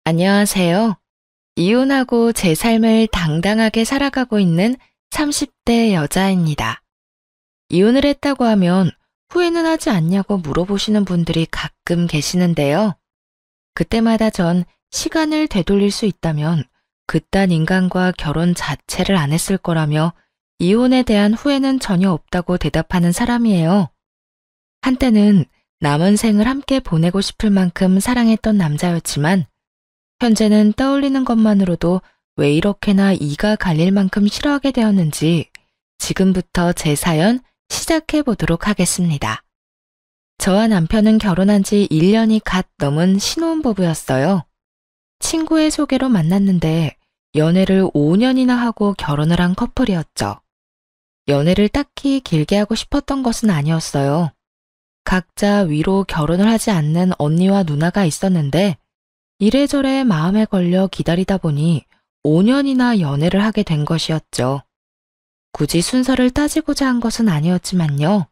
안녕하세요. 이혼하고 제 삶을 당당하게 살아가고 있는 30대 여자입니다. 이혼을 했다고 하면 후회는 하지 않냐고 물어보시는 분들이 가끔 계시는데요. 그때마다 전 시간을 되돌릴 수 있다면 그딴 인간과 결혼 자체를 안 했을 거라며 이혼에 대한 후회는 전혀 없다고 대답하는 사람이에요. 한때는 남은 생을 함께 보내고 싶을 만큼 사랑했던 남자였지만 현재는 떠올리는 것만으로도 왜 이렇게나 이가 갈릴 만큼 싫어하게 되었는지 지금부터 제 사연 시작해 보도록 하겠습니다. 저와 남편은 결혼한 지 1년이 갓 넘은 신혼부부였어요. 친구의 소개로 만났는데 연애를 5년이나 하고 결혼을 한 커플이었죠. 연애를 딱히 길게 하고 싶었던 것은 아니었어요. 각자 위로 결혼을 하지 않는 언니와 누나가 있었는데 이래저래 마음에 걸려 기다리다 보니 5년이나 연애를 하게 된 것이었죠. 굳이 순서를 따지고자 한 것은 아니었지만요.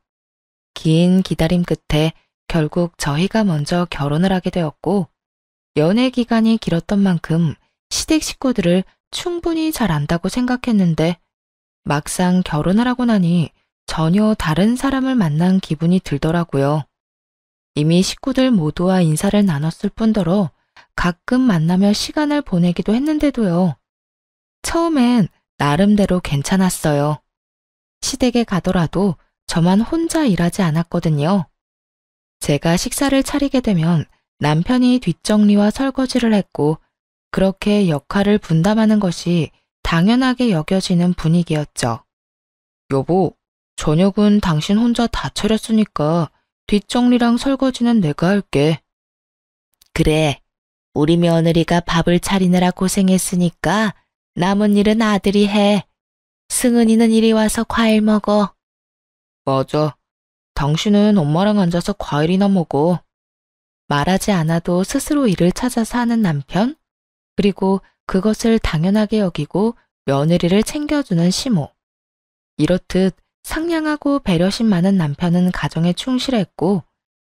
긴 기다림 끝에 결국 저희가 먼저 결혼을 하게 되었고 연애 기간이 길었던 만큼 시댁 식구들을 충분히 잘 안다고 생각했는데 막상 결혼을 하고 나니 전혀 다른 사람을 만난 기분이 들더라고요. 이미 식구들 모두와 인사를 나눴을 뿐더러 가끔 만나며 시간을 보내기도 했는데도요. 처음엔 나름대로 괜찮았어요. 시댁에 가더라도 저만 혼자 일하지 않았거든요. 제가 식사를 차리게 되면 남편이 뒷정리와 설거지를 했고 그렇게 역할을 분담하는 것이 당연하게 여겨지는 분위기였죠. 여보, 저녁은 당신 혼자 다 차렸으니까 뒷정리랑 설거지는 내가 할게. 그래. 우리 며느리가 밥을 차리느라 고생했으니까 남은 일은 아들이 해. 승은이는 이리 와서 과일 먹어. 맞아. 당신은 엄마랑 앉아서 과일이나 먹어. 말하지 않아도 스스로 일을 찾아서 하는 남편, 그리고 그것을 당연하게 여기고 며느리를 챙겨주는 시모. 이렇듯 상냥하고 배려심 많은 남편은 가정에 충실했고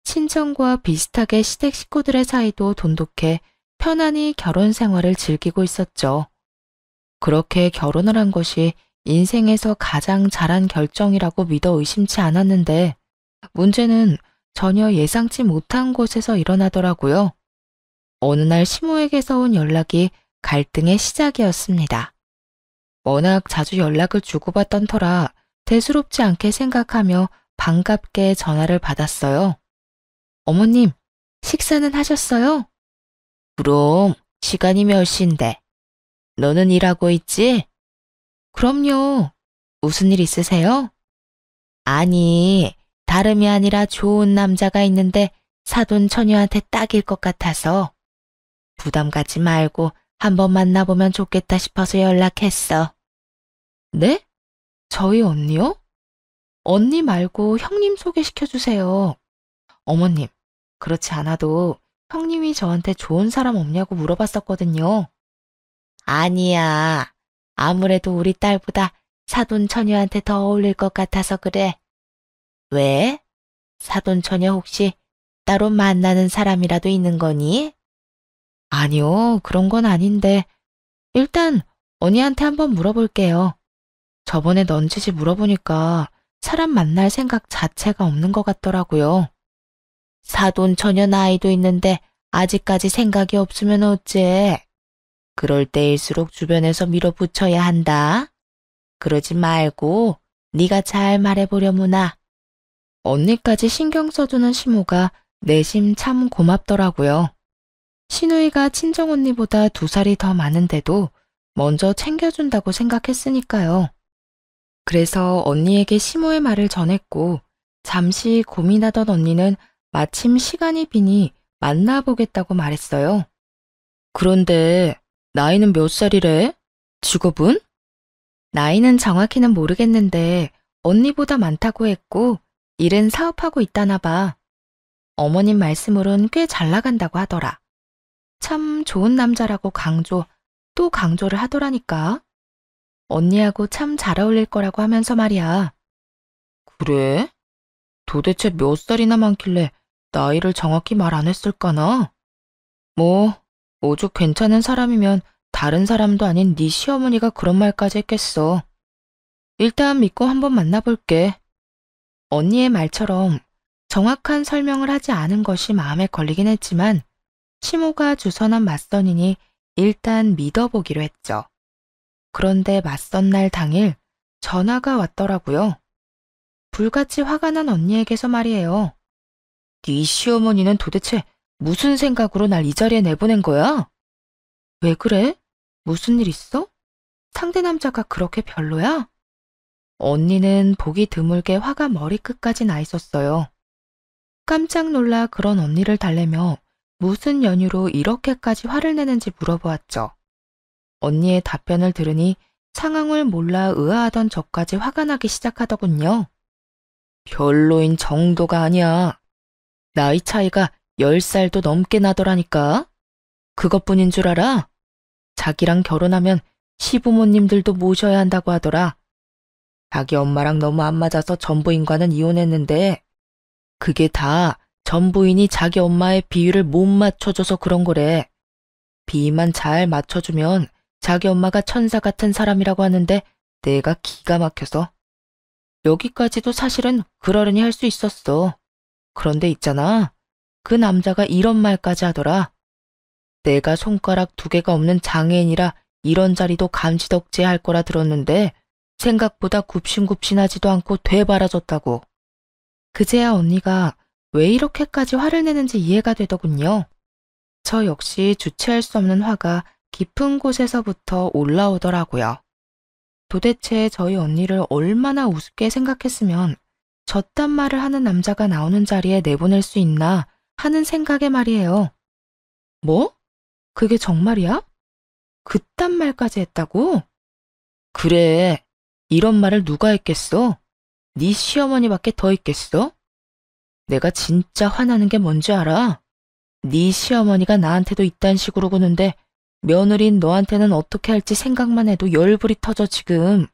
친정과 비슷하게 시댁 식구들의 사이도 돈독해 편안히 결혼 생활을 즐기고 있었죠. 그렇게 결혼을 한 것이 인생에서 가장 잘한 결정이라고 믿어 의심치 않았는데 문제는 전혀 예상치 못한 곳에서 일어나더라고요. 어느 날 시모에게서 온 연락이 갈등의 시작이었습니다. 워낙 자주 연락을 주고받던 터라 대수롭지 않게 생각하며 반갑게 전화를 받았어요. 어머님, 식사는 하셨어요? 그럼, 시간이 몇 시인데? 너는 일하고 있지? 그럼요. 무슨 일 있으세요? 아니, 다름이 아니라 좋은 남자가 있는데 사돈 처녀한테 딱일 것 같아서. 부담 갖지 말고 한번 만나보면 좋겠다 싶어서 연락했어. 네? 저희 언니요? 언니 말고 형님 소개시켜주세요. 어머님, 그렇지 않아도 형님이 저한테 좋은 사람 없냐고 물어봤었거든요. 아니야. 아무래도 우리 딸보다 사돈 처녀한테 더 어울릴 것 같아서 그래. 왜? 사돈 처녀 혹시 따로 만나는 사람이라도 있는 거니? 아니요, 그런 건 아닌데 일단 언니한테 한번 물어볼게요. 저번에 넌지시 물어보니까 사람 만날 생각 자체가 없는 것 같더라고요. 사돈 처녀 나이도 있는데 아직까지 생각이 없으면 어째? 그럴 때일수록 주변에서 밀어붙여야 한다. 그러지 말고 네가 잘 말해보려무나. 언니까지 신경 써주는 시모가 내심 참 고맙더라고요. 시누이가 친정언니보다 2살이 더 많은데도 먼저 챙겨준다고 생각했으니까요. 그래서 언니에게 시모의 말을 전했고 잠시 고민하던 언니는 마침 시간이 비니 만나보겠다고 말했어요. 그런데 나이는 몇 살이래? 직업은? 나이는 정확히는 모르겠는데 언니보다 많다고 했고 일은 사업하고 있다나 봐. 어머님 말씀으론 꽤 잘 나간다고 하더라. 참 좋은 남자라고 또 강조를 하더라니까. 언니하고 참 잘 어울릴 거라고 하면서 말이야. 그래? 도대체 몇 살이나 많길래 나이를 정확히 말 안 했을까나? 뭐, 오죽 괜찮은 사람이면 다른 사람도 아닌 네 시어머니가 그런 말까지 했겠어. 일단 믿고 한번 만나볼게. 언니의 말처럼 정확한 설명을 하지 않은 것이 마음에 걸리긴 했지만 시모가 주선한 맞선이니 일단 믿어보기로 했죠. 그런데 맞선 날 당일 전화가 왔더라고요. 불같이 화가 난 언니에게서 말이에요. 네 시어머니는 도대체 무슨 생각으로 날 이 자리에 내보낸 거야? 왜 그래? 무슨 일 있어? 상대 남자가 그렇게 별로야? 언니는 보기 드물게 화가 머리끝까지 나 있었어요. 깜짝 놀라 그런 언니를 달래며 무슨 연유로 이렇게까지 화를 내는지 물어보았죠. 언니의 답변을 들으니 상황을 몰라 의아하던 저까지 화가 나기 시작하더군요. 별로인 정도가 아니야. 나이 차이가 10살도 넘게 나더라니까. 그것뿐인 줄 알아? 자기랑 결혼하면 시부모님들도 모셔야 한다고 하더라. 자기 엄마랑 너무 안 맞아서 전부인과는 이혼했는데 그게 다 전부인이 자기 엄마의 비위를 못 맞춰줘서 그런 거래. 비위만 잘 맞춰주면 자기 엄마가 천사 같은 사람이라고 하는데 내가 기가 막혀서. 여기까지도 사실은 그러려니 할 수 있었어. 그런데 있잖아. 그 남자가 이런 말까지 하더라. 내가 손가락 2개가 없는 장애인이라 이런 자리도 감지덕지에 할 거라 들었는데 생각보다 굽신굽신하지도 않고 되바라졌다고. 그제야 언니가 왜 이렇게까지 화를 내는지 이해가 되더군요. 저 역시 주체할 수 없는 화가 깊은 곳에서부터 올라오더라고요. 도대체 저희 언니를 얼마나 우습게 생각했으면 저딴 말을 하는 남자가 나오는 자리에 내보낼 수 있나 하는 생각에 말이에요. 뭐? 그게 정말이야? 그딴 말까지 했다고? 그래. 이런 말을 누가 했겠어? 네 시어머니밖에 더 있겠어? 내가 진짜 화나는 게 뭔지 알아? 네 시어머니가 나한테도 이딴 식으로 구는데 며느리인 너한테는 어떻게 할지 생각만 해도 열불이 터져 지금.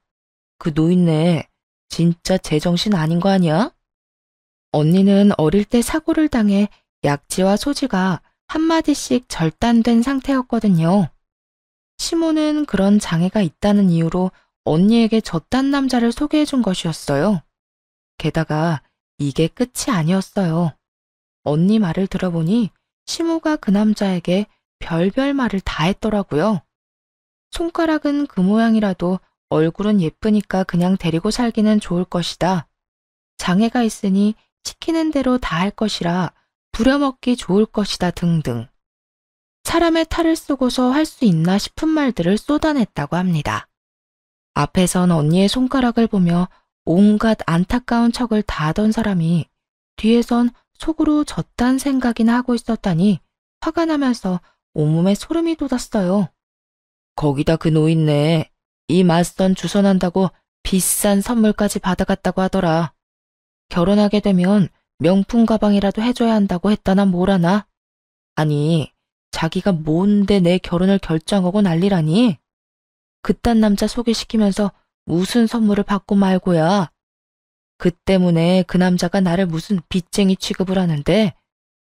그 노인네 진짜 제정신 아닌 거 아니야? 언니는 어릴 때 사고를 당해 약지와 소지가 한마디씩 절단된 상태였거든요. 시모는 그런 장애가 있다는 이유로 언니에게 저딴 남자를 소개해 준 것이었어요. 게다가 이게 끝이 아니었어요. 언니 말을 들어보니 시모가 그 남자에게 별별 말을 다 했더라고요. 손가락은 그 모양이라도 얼굴은 예쁘니까 그냥 데리고 살기는 좋을 것이다. 장애가 있으니 시키는 대로 다 할 것이라 부려먹기 좋을 것이다 등등. 사람의 탈을 쓰고서 할 수 있나 싶은 말들을 쏟아냈다고 합니다. 앞에선 언니의 손가락을 보며 온갖 안타까운 척을 다 하던 사람이 뒤에선 속으로 저딴 생각이나 하고 있었다니 화가 나면서 온몸에 소름이 돋았어요. 거기다 그 노인네 이 맞선 주선한다고 비싼 선물까지 받아갔다고 하더라. 결혼하게 되면 명품 가방이라도 해줘야 한다고 했다나 뭐라나. 아니 자기가 뭔데 내 결혼을 결정하고 난리라니. 그딴 남자 소개시키면서 무슨 선물을 받고 말고야. 그 때문에 그 남자가 나를 무슨 빚쟁이 취급을 하는데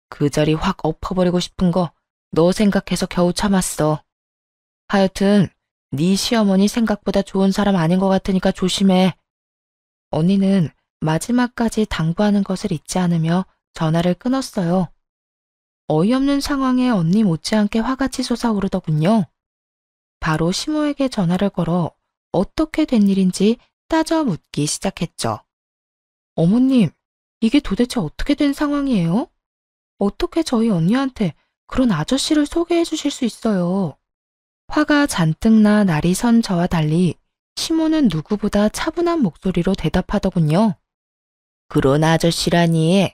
그 자리 확 엎어버리고 싶은 거 너 생각해서 겨우 참았어. 하여튼 네 시어머니 생각보다 좋은 사람 아닌 것 같으니까 조심해. 언니는 마지막까지 당부하는 것을 잊지 않으며 전화를 끊었어요. 어이없는 상황에 언니 못지않게 화같이 솟아오르더군요. 바로 시모에게 전화를 걸어 어떻게 된 일인지 따져 묻기 시작했죠. 어머님, 이게 도대체 어떻게 된 상황이에요? 어떻게 저희 언니한테 그런 아저씨를 소개해 주실 수 있어요? 화가 잔뜩 나 날이 선 저와 달리 시모는 누구보다 차분한 목소리로 대답하더군요. 그런 아저씨라니.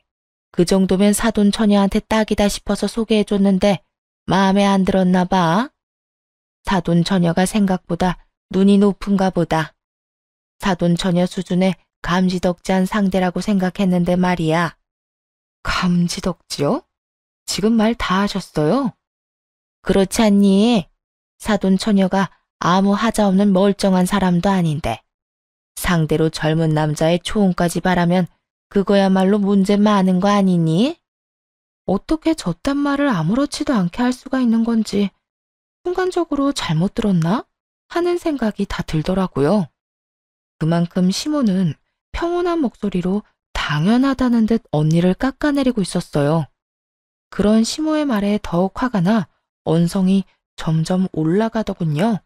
그 정도면 사돈 처녀한테 딱이다 싶어서 소개해 줬는데 마음에 안 들었나 봐. 사돈 처녀가 생각보다 눈이 높은가 보다. 사돈 처녀 수준의 감지덕지한 상대라고 생각했는데 말이야. 감지덕지요? 지금 말 다 하셨어요? 그렇지 않니? 사돈 처녀가 아무 하자 없는 멀쩡한 사람도 아닌데 상대로 젊은 남자의 초혼까지 바라면 그거야말로 문제 많은 거 아니니? 어떻게 저딴 말을 아무렇지도 않게 할 수가 있는 건지 순간적으로 잘못 들었나? 하는 생각이 다 들더라고요. 그만큼 시모는 평온한 목소리로 당연하다는 듯 언니를 깎아내리고 있었어요. 그런 시모의 말에 더욱 화가 나 언성이 점점 올라가더군요.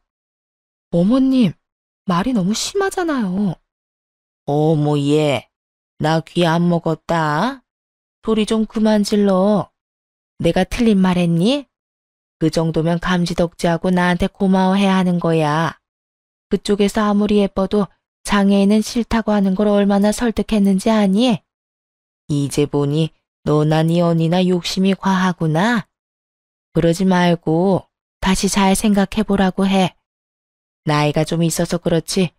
어머님, 말이 너무 심하잖아요. 어머 얘, 나 귀 안 먹었다. 소리 좀 그만 질러. 내가 틀린 말 했니? 그 정도면 감지덕지하고 나한테 고마워해야 하는 거야. 그쪽에서 아무리 예뻐도 장애인은 싫다고 하는 걸 얼마나 설득했는지 아니? 이제 보니 너나 네 언니나 욕심이 과하구나. 그러지 말고 다시 잘 생각해보라고 해. 나이가 좀 있어서 그렇지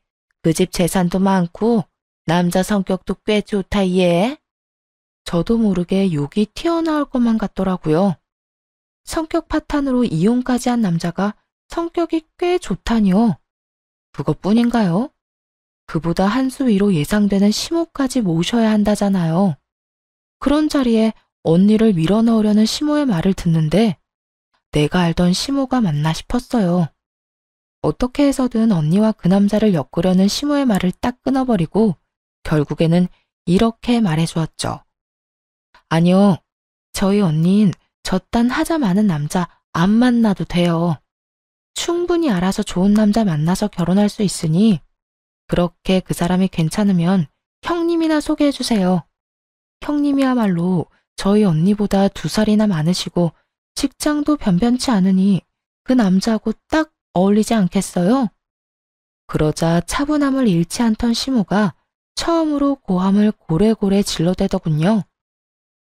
그 집 재산도 많고 남자 성격도 꽤 좋다 얘. 저도 모르게 욕이 튀어나올 것만 같더라고요. 성격 파탄으로 이혼까지 한 남자가 성격이 꽤 좋다니요. 그것뿐인가요? 그보다 한 수 위로 예상되는 시모까지 모셔야 한다잖아요. 그런 자리에 언니를 밀어넣으려는 시모의 말을 듣는데 내가 알던 시모가 맞나 싶었어요. 어떻게 해서든 언니와 그 남자를 엮으려는 시모의 말을 딱 끊어버리고 결국에는 이렇게 말해주었죠. 아니요, 저희 언니는 저딴 하자 많은 남자 안 만나도 돼요. 충분히 알아서 좋은 남자 만나서 결혼할 수 있으니 그렇게 그 사람이 괜찮으면 형님이나 소개해주세요. 형님이야말로 저희 언니보다 2살이나 많으시고 직장도 변변치 않으니 그 남자하고 딱 어울리지 않겠어요? 그러자 차분함을 잃지 않던 시모가 처음으로 고함을 고래고래 질러대더군요.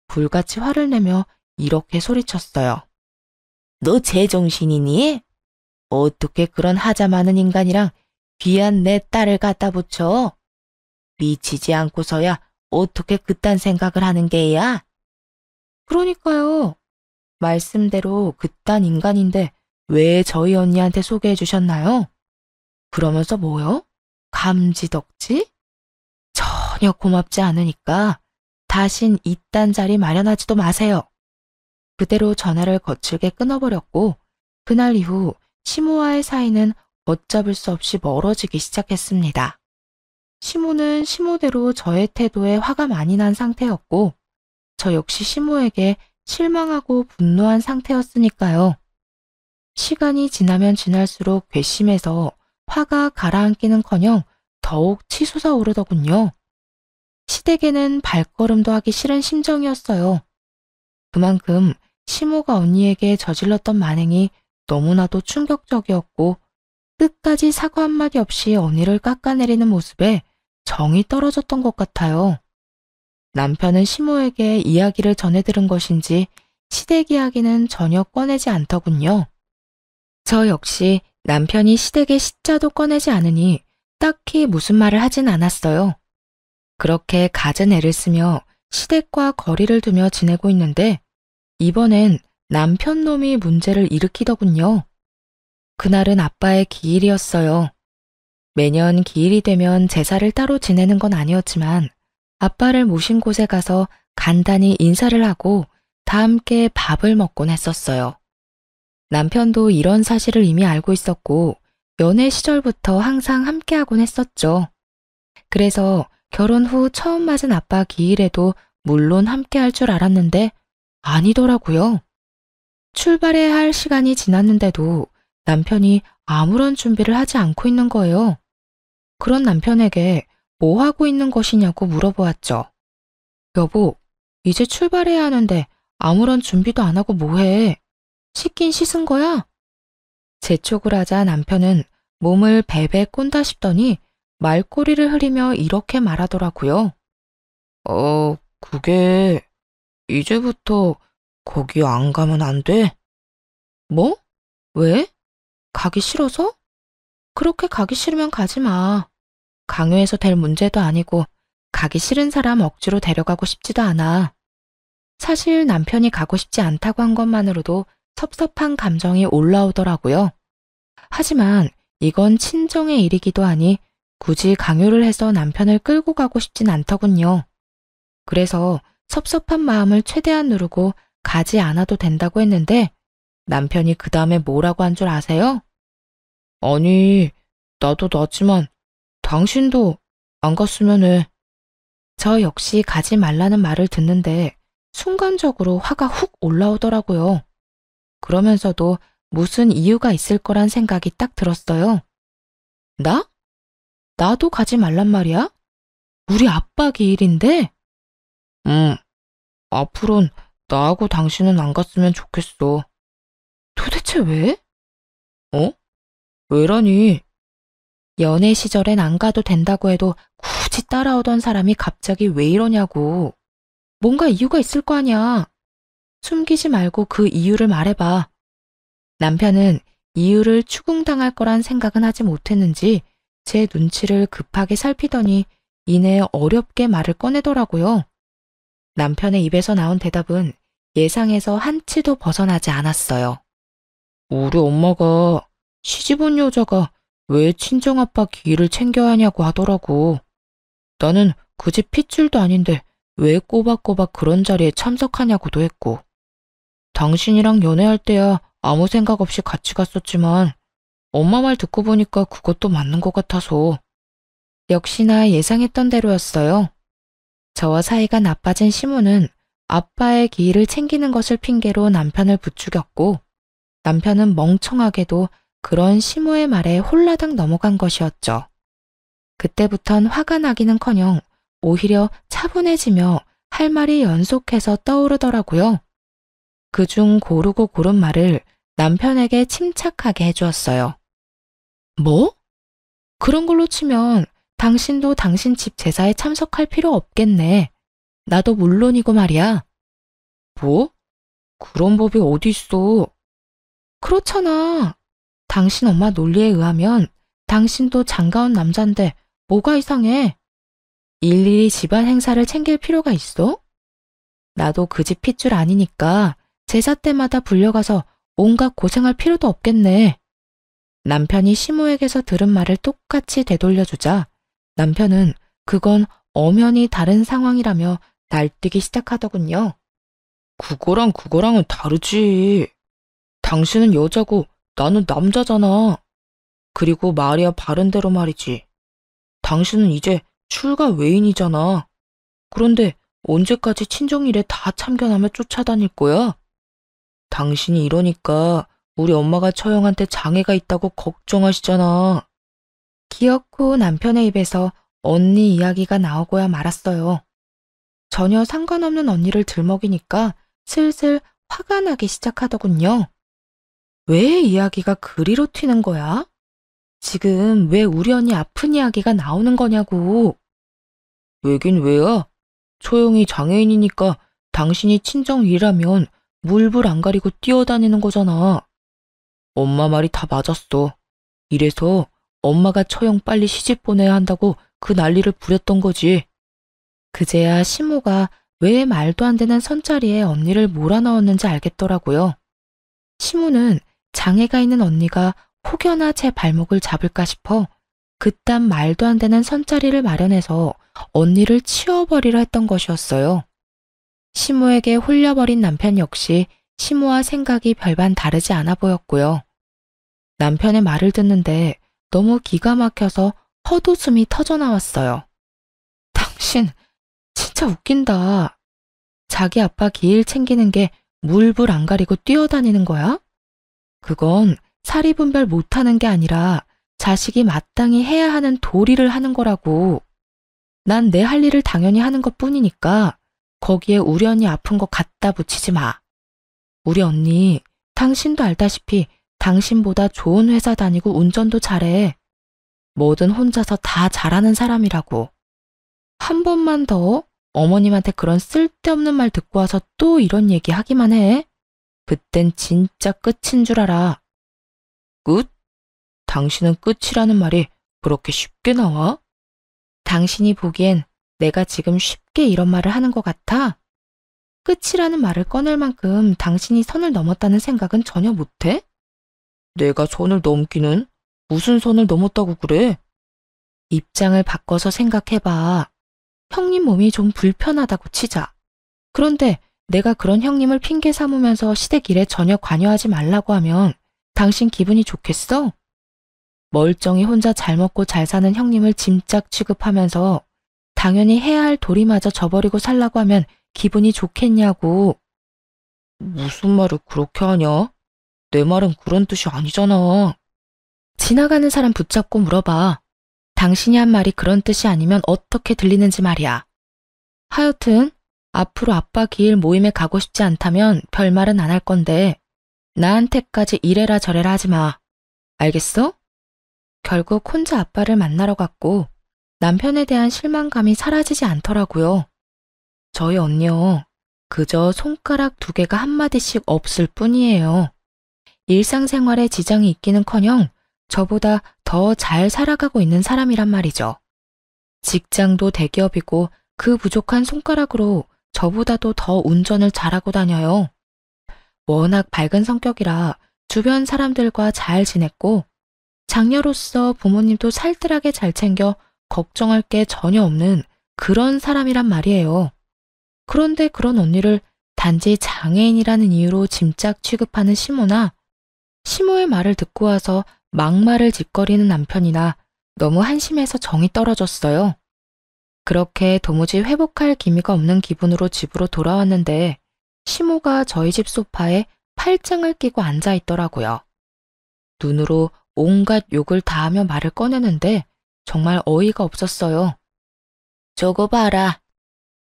불같이 화를 내며 이렇게 소리쳤어요. 너 제정신이니? 어떻게 그런 하자 많은 인간이랑 귀한 내 딸을 갖다 붙여? 미치지 않고서야 어떻게 그딴 생각을 하는 게야? 그러니까요. 말씀대로 그딴 인간인데 왜 저희 언니한테 소개해 주셨나요? 그러면서 뭐요? 감지덕지? 전혀 고맙지 않으니까 다신 이딴 자리 마련하지도 마세요. 그대로 전화를 거칠게 끊어버렸고 그날 이후 시모와의 사이는 걷잡을 수 없이 멀어지기 시작했습니다. 시모는 시모대로 저의 태도에 화가 많이 난 상태였고 저 역시 시모에게 실망하고 분노한 상태였으니까요. 시간이 지나면 지날수록 괘씸해서 화가 가라앉기는커녕 더욱 치솟아 오르더군요. 시댁에는 발걸음도 하기 싫은 심정이었어요. 그만큼 시모가 언니에게 저질렀던 만행이 너무나도 충격적이었고 끝까지 사과 한마디 없이 언니를 깎아내리는 모습에 정이 떨어졌던 것 같아요. 남편은 시모에게 이야기를 전해 들은 것인지 시댁 이야기는 전혀 꺼내지 않더군요. 저 역시 남편이 시댁의 시자도 꺼내지 않으니 딱히 무슨 말을 하진 않았어요. 그렇게 갖은 애를 쓰며 시댁과 거리를 두며 지내고 있는데 이번엔 남편 놈이 문제를 일으키더군요. 그날은 아빠의 기일이었어요. 매년 기일이 되면 제사를 따로 지내는 건 아니었지만 아빠를 모신 곳에 가서 간단히 인사를 하고 다 함께 밥을 먹곤 했었어요. 남편도 이런 사실을 이미 알고 있었고 연애 시절부터 항상 함께하곤 했었죠. 그래서 결혼 후 처음 맞은 아빠 기일에도 물론 함께할 줄 알았는데 아니더라고요. 출발해야 할 시간이 지났는데도 남편이 아무런 준비를 하지 않고 있는 거예요. 그런 남편에게 뭐 하고 있는 것이냐고 물어보았죠. 여보, 이제 출발해야 하는데 아무런 준비도 안 하고 뭐해? 씻긴 씻은 거야? 재촉을 하자 남편은 몸을 베베 꼰다 싶더니 말꼬리를 흐리며 이렇게 말하더라고요. 그게 이제부터 거기 안 가면 안 돼? 뭐? 왜? 가기 싫어서? 그렇게 가기 싫으면 가지 마. 강요해서 될 문제도 아니고 가기 싫은 사람 억지로 데려가고 싶지도 않아. 사실 남편이 가고 싶지 않다고 한 것만으로도 섭섭한 감정이 올라오더라고요. 하지만 이건 친정의 일이기도 하니 굳이 강요를 해서 남편을 끌고 가고 싶진 않더군요. 그래서 섭섭한 마음을 최대한 누르고 가지 않아도 된다고 했는데 남편이 그 다음에 뭐라고 한 줄 아세요? 아니, 나도 나지만 당신도 안 갔으면 해. 저 역시 가지 말라는 말을 듣는데 순간적으로 화가 훅 올라오더라고요. 그러면서도 무슨 이유가 있을 거란 생각이 딱 들었어요. 나? 나도 가지 말란 말이야? 우리 아빠 기일인데? 앞으론 나하고 당신은 안 갔으면 좋겠어. 도대체 왜? 어? 왜라니? 연애 시절엔 안 가도 된다고 해도 굳이 따라오던 사람이 갑자기 왜 이러냐고. 뭔가 이유가 있을 거 아니야. 숨기지 말고 그 이유를 말해봐. 남편은 이유를 추궁당할 거란 생각은 하지 못했는지 제 눈치를 급하게 살피더니 이내 어렵게 말을 꺼내더라고요. 남편의 입에서 나온 대답은 예상에서 한치도 벗어나지 않았어요. 우리 엄마가 시집 온 여자가 왜 친정아빠 기일을 챙겨야 하냐고 하더라고. 나는 그 집 핏줄도 아닌데 왜 꼬박꼬박 그런 자리에 참석하냐고도 했고. 당신이랑 연애할 때야 아무 생각 없이 같이 갔었지만 엄마 말 듣고 보니까 그것도 맞는 것 같아서. 역시나 예상했던 대로였어요. 저와 사이가 나빠진 시모는 아빠의 기일을 챙기는 것을 핑계로 남편을 부추겼고 남편은 멍청하게도 그런 시모의 말에 홀라당 넘어간 것이었죠. 그때부턴 화가 나기는커녕 오히려 차분해지며 할 말이 연속해서 떠오르더라고요. 그중 고르고 고른 말을 남편에게 침착하게 해주었어요. 뭐? 그런 걸로 치면 당신도 당신 집 제사에 참석할 필요 없겠네. 나도 물론이고 말이야. 뭐? 그런 법이 어디 있어? 그렇잖아. 당신 엄마 논리에 의하면 당신도 장가온 남잔데 뭐가 이상해? 일일이 집안 행사를 챙길 필요가 있어? 나도 그 집 핏줄 아니니까 제사 때마다 불려가서 온갖 고생할 필요도 없겠네. 남편이 시모에게서 들은 말을 똑같이 되돌려주자 남편은 그건 엄연히 다른 상황이라며 날뛰기 시작하더군요. 그거랑은 다르지. 당신은 여자고 나는 남자잖아. 그리고 말이야 바른대로 말이지. 당신은 이제 출가 외인이잖아. 그런데 언제까지 친정일에 다 참견하며 쫓아다닐 거야? 당신이 이러니까 우리 엄마가 처형한테 장애가 있다고 걱정하시잖아. 기어코 남편의 입에서 언니 이야기가 나오고야 말았어요. 전혀 상관없는 언니를 들먹이니까 슬슬 화가 나기 시작하더군요. 왜 이야기가 그리로 튀는 거야? 지금 왜 우리 언니 아픈 이야기가 나오는 거냐고. 왜긴 왜야? 초영이 장애인이니까 당신이 친정일이라면 물불 안 가리고 뛰어다니는 거잖아. 엄마 말이 다 맞았어. 이래서 엄마가 처형 빨리 시집 보내야 한다고 그 난리를 부렸던 거지. 그제야 시모가 왜 말도 안 되는 선자리에 언니를 몰아넣었는지 알겠더라고요. 시모는 장애가 있는 언니가 혹여나 제 발목을 잡을까 싶어 그딴 말도 안 되는 선자리를 마련해서 언니를 치워버리려 했던 것이었어요. 시모에게 홀려버린 남편 역시 시모와 생각이 별반 다르지 않아 보였고요. 남편의 말을 듣는데 너무 기가 막혀서 헛웃음이 터져나왔어요. 당신 진짜 웃긴다. 자기 아빠 기일 챙기는 게 물불 안 가리고 뛰어다니는 거야? 그건 사리 분별 못하는 게 아니라 자식이 마땅히 해야 하는 도리를 하는 거라고. 난 내 할 일을 당연히 하는 것 뿐이니까 거기에 우리 언니 아픈 거 갖다 붙이지 마. 우리 언니 당신도 알다시피 당신보다 좋은 회사 다니고 운전도 잘해. 뭐든 혼자서 다 잘하는 사람이라고. 한 번만 더 어머님한테 그런 쓸데없는 말 듣고 와서 또 이런 얘기 하기만 해. 그땐 진짜 끝인 줄 알아. 끝? 당신은 끝이라는 말이 그렇게 쉽게 나와? 당신이 보기엔 내가 지금 쉽게 이런 말을 하는 것 같아? 끝이라는 말을 꺼낼 만큼 당신이 선을 넘었다는 생각은 전혀 못해? 내가 선을 넘기는? 무슨 선을 넘었다고 그래? 입장을 바꿔서 생각해봐. 형님 몸이 좀 불편하다고 치자. 그런데 내가 그런 형님을 핑계 삼으면서 시댁 일에 전혀 관여하지 말라고 하면 당신 기분이 좋겠어? 멀쩡히 혼자 잘 먹고 잘 사는 형님을 짐짝 취급하면서 당연히 해야 할 도리마저 저버리고 살라고 하면 기분이 좋겠냐고. 무슨 말을 그렇게 하냐? 내 말은 그런 뜻이 아니잖아. 지나가는 사람 붙잡고 물어봐. 당신이 한 말이 그런 뜻이 아니면 어떻게 들리는지 말이야. 하여튼 앞으로 아빠 기일 모임에 가고 싶지 않다면 별말은 안 할 건데 나한테까지 이래라 저래라 하지 마. 알겠어? 결국 혼자 아빠를 만나러 갔고 남편에 대한 실망감이 사라지지 않더라고요. 저희 언니요. 그저 손가락 2개가 한마디씩 없을 뿐이에요. 일상생활에 지장이 있기는커녕 저보다 더 잘 살아가고 있는 사람이란 말이죠. 직장도 대기업이고 그 부족한 손가락으로 저보다도 더 운전을 잘하고 다녀요. 워낙 밝은 성격이라 주변 사람들과 잘 지냈고 장녀로서 부모님도 살뜰하게 잘 챙겨 걱정할 게 전혀 없는 그런 사람이란 말이에요. 그런데 그런 언니를 단지 장애인이라는 이유로 짐짝 취급하는 시모나 시모의 말을 듣고 와서 막말을 짓거리는 남편이나 너무 한심해서 정이 떨어졌어요. 그렇게 도무지 회복할 기미가 없는 기분으로 집으로 돌아왔는데 시모가 저희 집 소파에 팔짱을 끼고 앉아 있더라고요. 눈으로 온갖 욕을 다하며 말을 꺼내는데 정말 어이가 없었어요. 저거 봐라.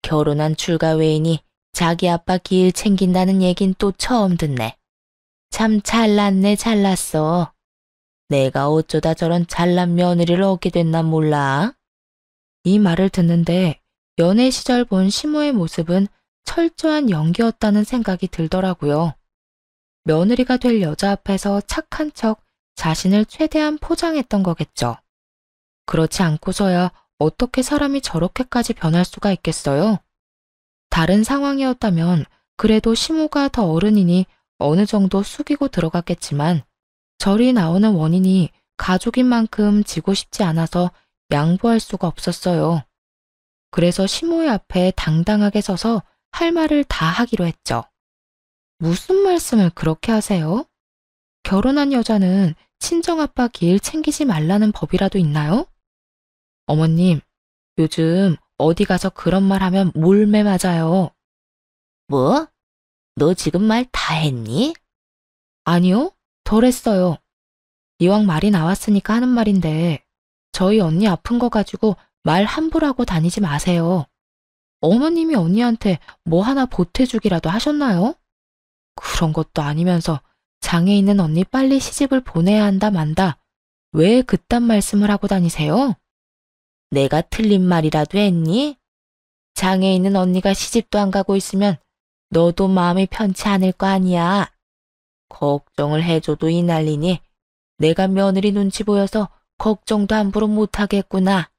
결혼한 출가 외인이 자기 아빠 기일 챙긴다는 얘긴 또 처음 듣네. 참 잘났네 잘났어. 내가 어쩌다 저런 잘난 며느리를 얻게 됐나 몰라. 이 말을 듣는데 연애 시절 본 시모의 모습은 철저한 연기였다는 생각이 들더라고요. 며느리가 될 여자 앞에서 착한 척 자신을 최대한 포장했던 거겠죠. 그렇지 않고서야 어떻게 사람이 저렇게까지 변할 수가 있겠어요? 다른 상황이었다면 그래도 시모가 더 어른이니 어느 정도 숙이고 들어갔겠지만 절이 나오는 원인이 가족인 만큼 지고 싶지 않아서 양보할 수가 없었어요. 그래서 시모의 앞에 당당하게 서서 할 말을 다 하기로 했죠. 무슨 말씀을 그렇게 하세요? 결혼한 여자는 친정아빠 길 챙기지 말라는 법이라도 있나요? 어머님, 요즘 어디 가서 그런 말 하면 몰매 맞아요. 뭐? 너 지금 말 다 했니? 아니요, 덜 했어요. 이왕 말이 나왔으니까 하는 말인데 저희 언니 아픈 거 가지고 말 함부로 하고 다니지 마세요. 어머님이 언니한테 뭐 하나 보태주기라도 하셨나요? 그런 것도 아니면서 장애 있는 언니 빨리 시집을 보내야 한다 만다. 왜 그딴 말씀을 하고 다니세요? 내가 틀린 말이라도 했니? 장애 있는 언니가 시집도 안 가고 있으면 너도 마음이 편치 않을 거 아니야. 걱정을 해줘도 이 난리니 내가 며느리 눈치 보여서 걱정도 함부로 못하겠구나.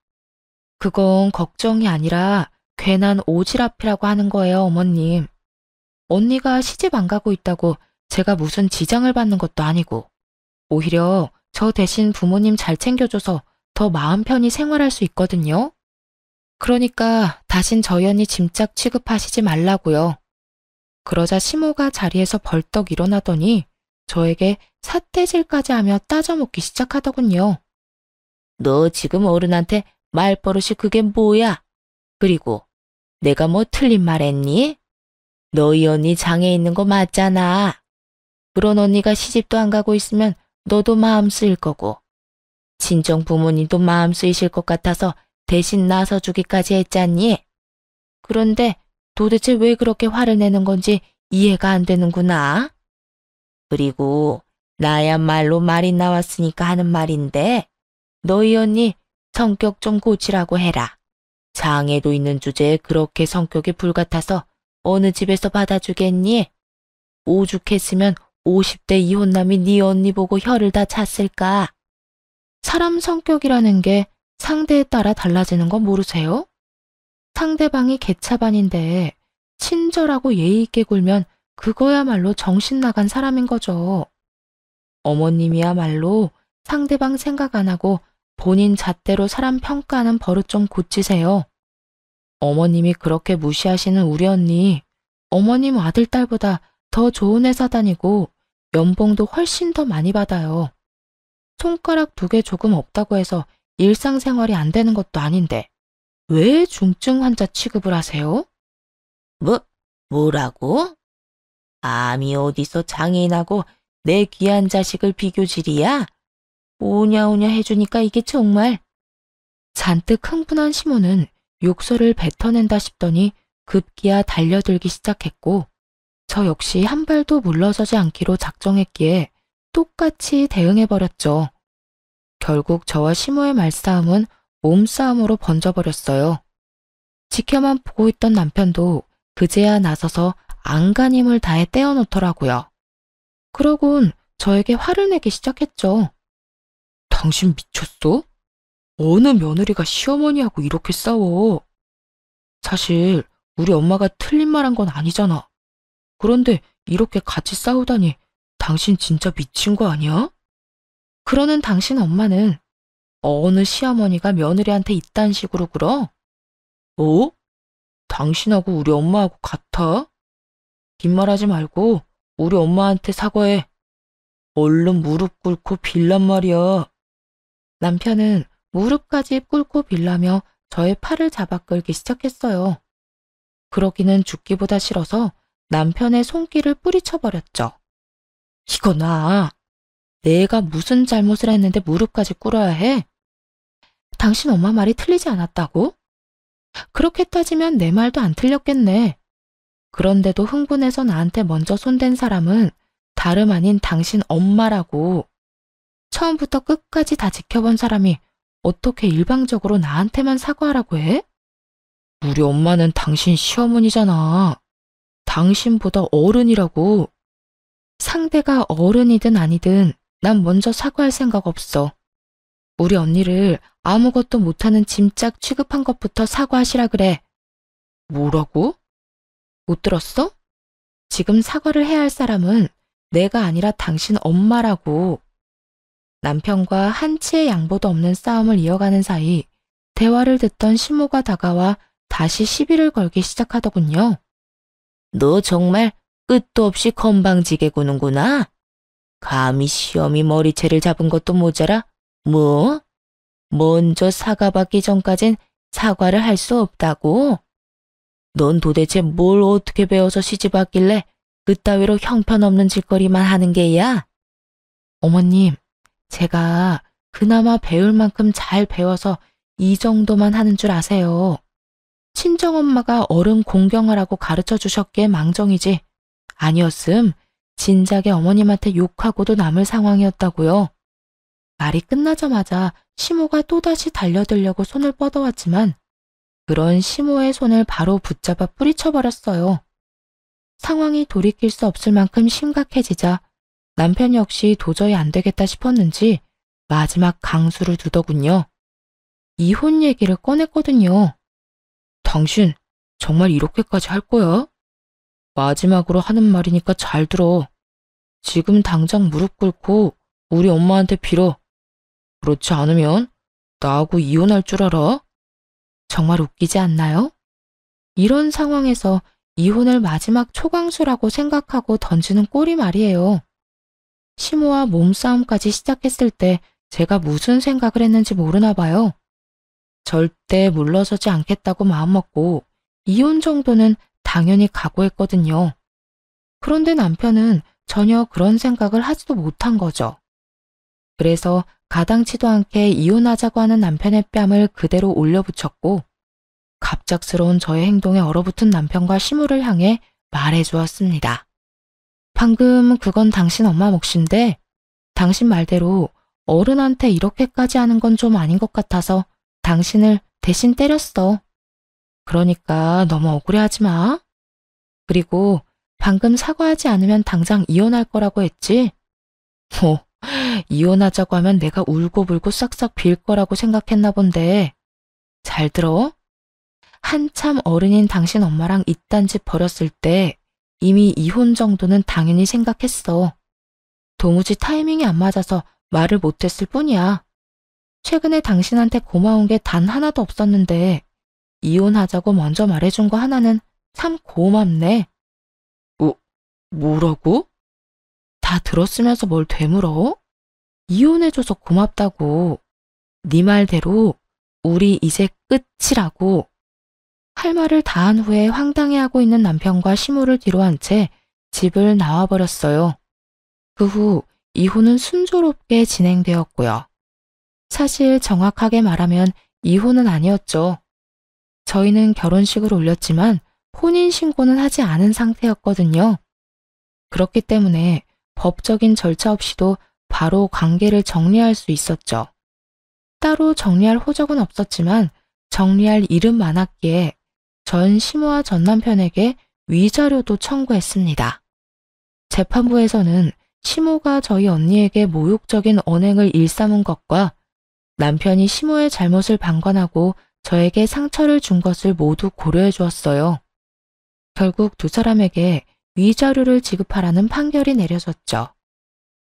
그건 걱정이 아니라 괜한 오지랖이라고 하는 거예요, 어머님. 언니가 시집 안 가고 있다고 제가 무슨 지장을 받는 것도 아니고 오히려 저 대신 부모님 잘 챙겨줘서 더 마음 편히 생활할 수 있거든요. 그러니까 다신 저희 언니 짐짝 취급하시지 말라고요. 그러자 시모가 자리에서 벌떡 일어나더니 저에게 삿대질까지 하며 따져먹기 시작하더군요. 너 지금 어른한테 말버릇이 그게 뭐야? 그리고 내가 뭐 틀린 말 했니? 너희 언니 장애 있는 거 맞잖아. 그런 언니가 시집도 안 가고 있으면 너도 마음 쓰일 거고 친정 부모님도 마음 쓰이실 것 같아서 대신 나서주기까지 했잖니. 그런데 도대체 왜 그렇게 화를 내는 건지 이해가 안 되는구나. 그리고 나야말로 말이 나왔으니까 하는 말인데 너희 언니 성격 좀 고치라고 해라. 장애도 있는 주제에 그렇게 성격이 불같아서 어느 집에서 받아주겠니? 오죽했으면 50대 이혼남이 네 언니 보고 혀를 다 찼을까? 사람 성격이라는 게 상대에 따라 달라지는 거 모르세요? 상대방이 개차반인데 친절하고 예의 있게 굴면 그거야말로 정신 나간 사람인 거죠. 어머님이야말로 상대방 생각 안 하고 본인 잣대로 사람 평가하는 버릇 좀 고치세요. 어머님이 그렇게 무시하시는 우리 언니 어머님 아들, 딸보다 더 좋은 회사 다니고 연봉도 훨씬 더 많이 받아요. 손가락 2개 조금 없다고 해서 일상생활이 안 되는 것도 아닌데 왜 중증 환자 취급을 하세요? 뭐라고? 감히 어디서 장애인하고 내 귀한 자식을 비교질이야? 오냐오냐 해주니까 이게 정말. 잔뜩 흥분한 시모는 욕설을 뱉어낸다 싶더니 급기야 달려들기 시작했고 저 역시 한 발도 물러서지 않기로 작정했기에 똑같이 대응해버렸죠. 결국 저와 시모의 말싸움은 몸싸움으로 번져버렸어요. 지켜만 보고 있던 남편도 그제야 나서서 안간힘을 다해 떼어놓더라고요. 그러곤 저에게 화를 내기 시작했죠. 당신 미쳤어? 어느 며느리가 시어머니하고 이렇게 싸워? 사실 우리 엄마가 틀린 말 한 건 아니잖아. 그런데 이렇게 같이 싸우다니 당신 진짜 미친 거 아니야? 그러는 당신 엄마는 어느 시어머니가 며느리한테 이딴 식으로 굴어? 어? 당신하고 우리 엄마하고 같아? 긴 말하지 말고 우리 엄마한테 사과해. 얼른 무릎 꿇고 빌란 말이야. 남편은 무릎까지 꿇고 빌라며 저의 팔을 잡아 끌기 시작했어요. 그러기는 죽기보다 싫어서 남편의 손길을 뿌리쳐버렸죠. 이거 나. 내가 무슨 잘못을 했는데 무릎까지 꿇어야 해? 당신 엄마 말이 틀리지 않았다고? 그렇게 따지면 내 말도 안 틀렸겠네. 그런데도 흥분해서 나한테 먼저 손댄 사람은 다름 아닌 당신 엄마라고. 처음부터 끝까지 다 지켜본 사람이 어떻게 일방적으로 나한테만 사과하라고 해? 우리 엄마는 당신 시어머니잖아. 당신보다 어른이라고. 상대가 어른이든 아니든 난 먼저 사과할 생각 없어. 우리 언니를 아무것도 못하는 짐짝 취급한 것부터 사과하시라 그래. 뭐라고? 못 들었어? 지금 사과를 해야 할 사람은 내가 아니라 당신 엄마라고. 남편과 한치의 양보도 없는 싸움을 이어가는 사이 대화를 듣던 시모가 다가와 다시 시비를 걸기 시작하더군요. 너 정말 끝도 없이 건방지게 구는구나. 감히 시어미 머리채를 잡은 것도 모자라? 뭐? 먼저 사과받기 전까진 사과를 할 수 없다고? 넌 도대체 뭘 어떻게 배워서 시집 왔길래 그따위로 형편없는 짓거리만 하는 게야? 어머님, 제가 그나마 배울 만큼 잘 배워서 이 정도만 하는 줄 아세요. 친정엄마가 어른 공경하라고 가르쳐 주셨기에 망정이지. 아니었음 진작에 어머님한테 욕하고도 남을 상황이었다고요. 말이 끝나자마자 시모가 또다시 달려들려고 손을 뻗어왔지만 그런 시모의 손을 바로 붙잡아 뿌리쳐버렸어요. 상황이 돌이킬 수 없을 만큼 심각해지자 남편 역시 도저히 안 되겠다 싶었는지 마지막 강수를 두더군요. 이혼 얘기를 꺼냈거든요. 당신 정말 이렇게까지 할 거야? 마지막으로 하는 말이니까 잘 들어. 지금 당장 무릎 꿇고 우리 엄마한테 빌어. 그렇지 않으면 나하고 이혼할 줄 알아? 정말 웃기지 않나요? 이런 상황에서 이혼을 마지막 초강수라고 생각하고 던지는 꼴이 말이에요. 시모와 몸싸움까지 시작했을 때 제가 무슨 생각을 했는지 모르나 봐요. 절대 물러서지 않겠다고 마음먹고 이혼 정도는 당연히 각오했거든요. 그런데 남편은 전혀 그런 생각을 하지도 못한 거죠. 그래서 가당치도 않게 이혼하자고 하는 남편의 뺨을 그대로 올려붙였고 갑작스러운 저의 행동에 얼어붙은 남편과 시모를 향해 말해주었습니다. 방금 그건 당신 엄마 몫인데 당신 말대로 어른한테 이렇게까지 하는 건 좀 아닌 것 같아서 당신을 대신 때렸어. 그러니까 너무 억울해하지 마. 그리고 방금 사과하지 않으면 당장 이혼할 거라고 했지? 이혼하자고 하면 내가 울고불고 싹싹 빌 거라고 생각했나 본데. 잘 들어. 한참 어른인 당신 엄마랑 이딴 짓 벌였을 때 이미 이혼 정도는 당연히 생각했어. 도무지 타이밍이 안 맞아서 말을 못했을 뿐이야. 최근에 당신한테 고마운 게 단 하나도 없었는데 이혼하자고 먼저 말해준 거 하나는 참 고맙네. 뭐라고? 다 들었으면서 뭘 되물어? 이혼해줘서 고맙다고. 네 말대로 우리 이제 끝이라고. 할 말을 다 한 후에 황당해하고 있는 남편과 시모를 뒤로한 채 집을 나와버렸어요. 그 후 이혼은 순조롭게 진행되었고요. 사실 정확하게 말하면 이혼은 아니었죠. 저희는 결혼식을 올렸지만 혼인신고는 하지 않은 상태였거든요. 그렇기 때문에 법적인 절차 없이도 바로 관계를 정리할 수 있었죠. 따로 정리할 호적은 없었지만 정리할 일은 많았기에 전 시모와 전 남편에게 위자료도 청구했습니다. 재판부에서는 시모가 저희 언니에게 모욕적인 언행을 일삼은 것과 남편이 시모의 잘못을 방관하고 저에게 상처를 준 것을 모두 고려해 주었어요. 결국 두 사람에게 위자료를 지급하라는 판결이 내려졌죠.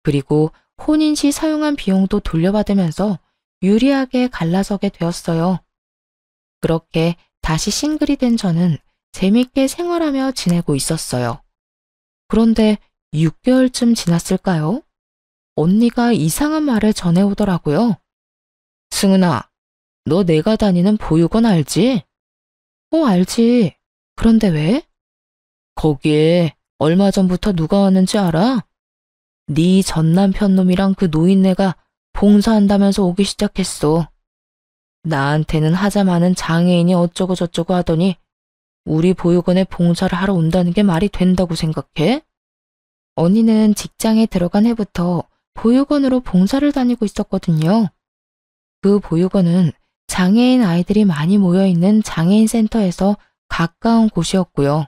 그리고 혼인 시 사용한 비용도 돌려받으면서 유리하게 갈라서게 되었어요. 그렇게 다시 싱글이 된 저는 재밌게 생활하며 지내고 있었어요. 그런데 6개월쯤 지났을까요? 언니가 이상한 말을 전해오더라고요. 승은아, 너 내가 다니는 보육원 알지? 알지. 그런데 왜? 거기에 얼마 전부터 누가 왔는지 알아? 네 전 남편 놈이랑 그 노인네가 봉사한다면서 오기 시작했어. 나한테는 하자마는 장애인이 어쩌고 저쩌고 하더니 우리 보육원에 봉사를 하러 온다는 게 말이 된다고 생각해? 언니는 직장에 들어간 해부터 보육원으로 봉사를 다니고 있었거든요. 그 보육원은 장애인 아이들이 많이 모여있는 장애인 센터에서 가까운 곳이었고요.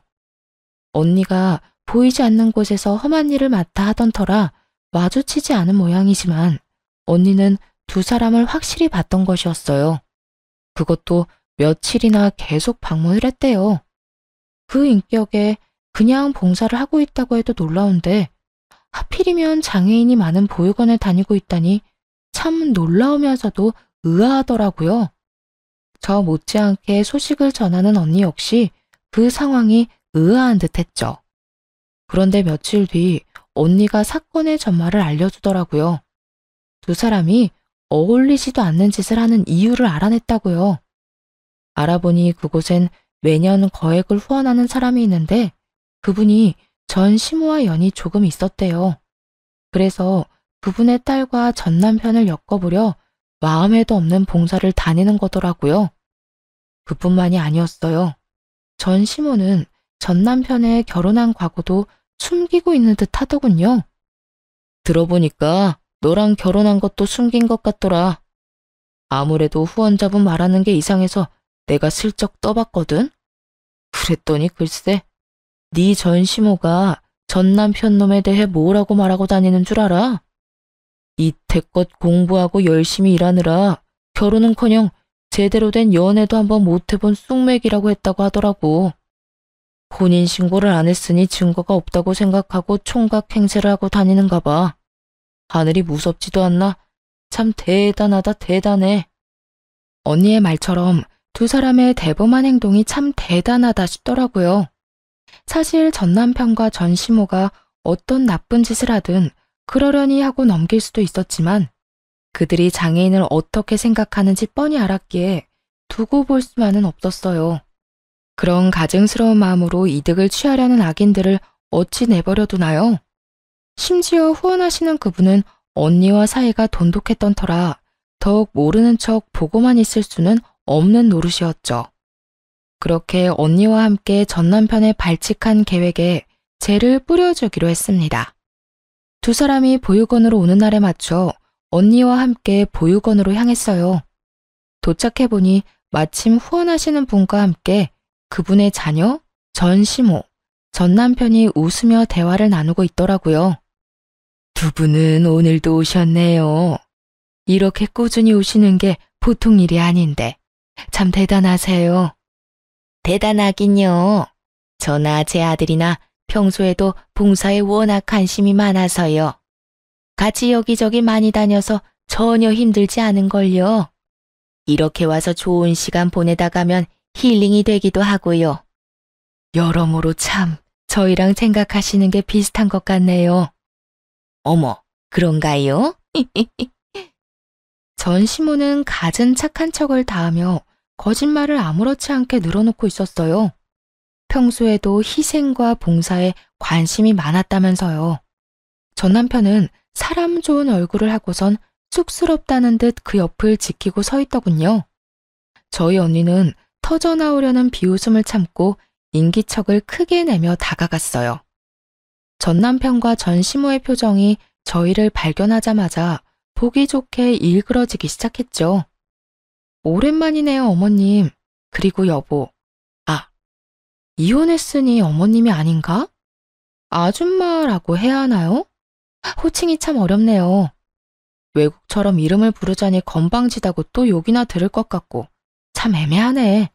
언니가 보이지 않는 곳에서 험한 일을 맡아 하던 터라 마주치지 않은 모양이지만 언니는 두 사람을 확실히 봤던 것이었어요. 그것도 며칠이나 계속 방문을 했대요. 그 인격에 그냥 봉사를 하고 있다고 해도 놀라운데 하필이면 장애인이 많은 보육원에 다니고 있다니 참 놀라우면서도 의아하더라고요. 저 못지않게 소식을 전하는 언니 역시 그 상황이 의아한 듯 했죠. 그런데 며칠 뒤 언니가 사건의 전말을 알려주더라고요. 두 사람이 어울리지도 않는 짓을 하는 이유를 알아냈다고요. 알아보니 그곳엔 매년 거액을 후원하는 사람이 있는데 그분이 전 시모와 연이 조금 있었대요. 그래서 그분의 딸과 전 남편을 엮어보려 마음에도 없는 봉사를 다니는 거더라고요. 그뿐만이 아니었어요. 전 시모는 전 남편의 결혼한 과거도 숨기고 있는 듯 하더군요. 들어보니까 너랑 결혼한 것도 숨긴 것 같더라. 아무래도 후원자분 말하는 게 이상해서 내가 슬쩍 떠봤거든. 그랬더니 글쎄, 네 전 시모가 전 남편 놈에 대해 뭐라고 말하고 다니는 줄 알아? 이태껏 공부하고 열심히 일하느라 결혼은커녕 제대로 된 연애도 한번 못 해본 쑥맥이라고 했다고 하더라고. 혼인신고를 안 했으니 증거가 없다고 생각하고 총각 행세를 하고 다니는가 봐. 하늘이 무섭지도 않나? 참 대단하다 대단해. 언니의 말처럼 두 사람의 대범한 행동이 참 대단하다 싶더라고요. 사실 전 남편과 전 시모가 어떤 나쁜 짓을 하든 그러려니 하고 넘길 수도 있었지만 그들이 장애인을 어떻게 생각하는지 뻔히 알았기에 두고 볼 수만은 없었어요. 그런 가증스러운 마음으로 이득을 취하려는 악인들을 어찌 내버려 두나요? 심지어 후원하시는 그분은 언니와 사이가 돈독했던 터라 더욱 모르는 척 보고만 있을 수는 없는 노릇이었죠. 그렇게 언니와 함께 전 남편의 발칙한 계획에 재를 뿌려주기로 했습니다. 두 사람이 보육원으로 오는 날에 맞춰 언니와 함께 보육원으로 향했어요. 도착해보니 마침 후원하시는 분과 함께 그분의 자녀, 전 시모, 전 남편이 웃으며 대화를 나누고 있더라고요. 두 분은 오늘도 오셨네요. 이렇게 꾸준히 오시는 게 보통 일이 아닌데 참 대단하세요. 대단하긴요. 저나 제 아들이나 평소에도 봉사에 워낙 관심이 많아서요. 같이 여기저기 많이 다녀서 전혀 힘들지 않은걸요. 이렇게 와서 좋은 시간 보내다 가면 힐링이 되기도 하고요. 여러모로 참 저희랑 생각하시는 게 비슷한 것 같네요. 어머, 그런가요? 전시모는 갖은 착한 척을 다하며 거짓말을 아무렇지 않게 늘어놓고 있었어요. 평소에도 희생과 봉사에 관심이 많았다면서요. 전 남편은 사람 좋은 얼굴을 하고선 쑥스럽다는 듯 그 옆을 지키고 서 있더군요. 저희 언니는 터져나오려는 비웃음을 참고 인기척을 크게 내며 다가갔어요. 전 남편과 전 시모의 표정이 저희를 발견하자마자 보기 좋게 일그러지기 시작했죠. 오랜만이네요, 어머님. 그리고 여보. 아, 이혼했으니 어머님이 아닌가? 아줌마라고 해야 하나요? 호칭이 참 어렵네요. 외국처럼 이름을 부르자니 건방지다고 또 욕이나 들을 것 같고 참 애매하네.